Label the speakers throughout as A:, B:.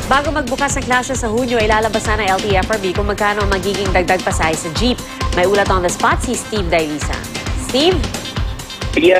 A: Bago magbukas ang klase sa Hunyo, ilalabas na ng LTFRB kung magkano ang magiging dagdag pasahe sa jeep. May ulat on the spot si Steve Dailisa. Steve?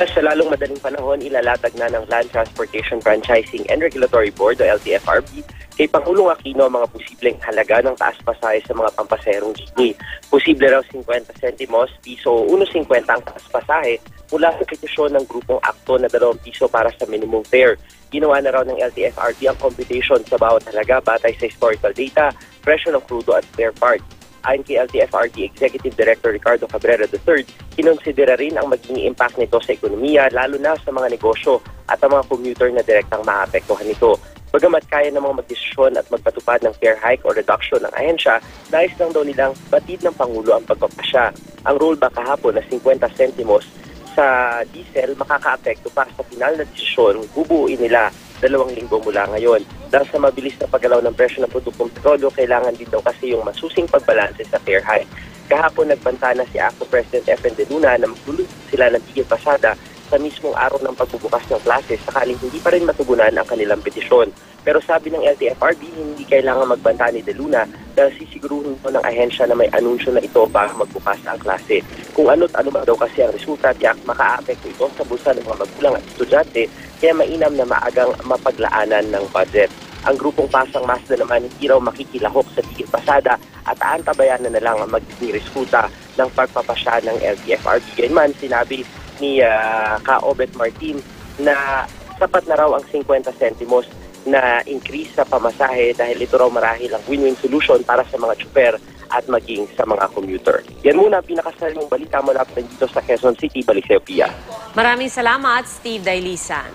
B: Sa lalong madaling panahon, ilalatag na ng Land Transportation Franchising and Regulatory Board o LTFRB kay Pangulong Aquino ang mga posibleng halaga ng taas pasahe sa mga pampaserong jeepney. Posible raw 50 centimos, piso o 1.50 ang taas pasahe mula sa petisyon ng grupong akto na 2 piso para sa minimum fare. Ginawa na raw ng LTFRB ang computation sa bawat halaga batay sa historical data, presyo ng crudo at spare parts. Ayon kay LTFRB Executive Director Ricardo Cabrera III, kinonsidera rin ang magiging impact nito sa ekonomiya, lalo na sa mga negosyo at ang mga commuter na direktang maapektuhan nito. Bagamat kaya namang magdesisyon at magpatupad ng fare hike o reduction ng ahensya, nais lang daw nilang batid ng Pangulo ang pagpapasya. Ang rollback kahapon na 50 centimos sa diesel makakaapekto pa sa final na desisyon, bubuuin nila 2 linggo mula ngayon. Dahil sa mabilis na paggalaw ng presyo ng produktong petrolyo, kailangan din daw kasi yung masusing pagbalanse sa fare hike. Kahapon nagbanta na si ACTO President Efren De Luna na maglulod sila ng tigil pasada sa mismong araw ng pagbubukas ng klase sakaling hindi pa rin matugunan ang kanilang petisyon. Pero sabi ng LTFRB, hindi kailangan magbanta ni De Luna dahil sisiguruhin ito ng ahensya na may anunsyo na ito bago magbukas ang klase. Kung ano't ano ba daw kasi ang resulta, tiyak makaapekto ito sa bulsa ng mga magulang at estudyante, kaya mainam na maagang mapaglaanan ng budget. Ang grupong Pasang Mazda naman hindi raw makikilahok sa tigil pasada at aantabayan na lang ang magiging resulta ng pagpapasya ng LTFRB. Gayunman, sinabi ni Ka-Obet Martin na sapat na raw ang 50 centimos na increase sa pamasahe dahil ito raw marahil ang win-win solution para sa mga tsuper at maging sa mga commuter. Yan muna ang pinakasaling balita mula dito sa Quezon City, Baliseo, Pia.
A: Maraming salamat, Steve Dailisan.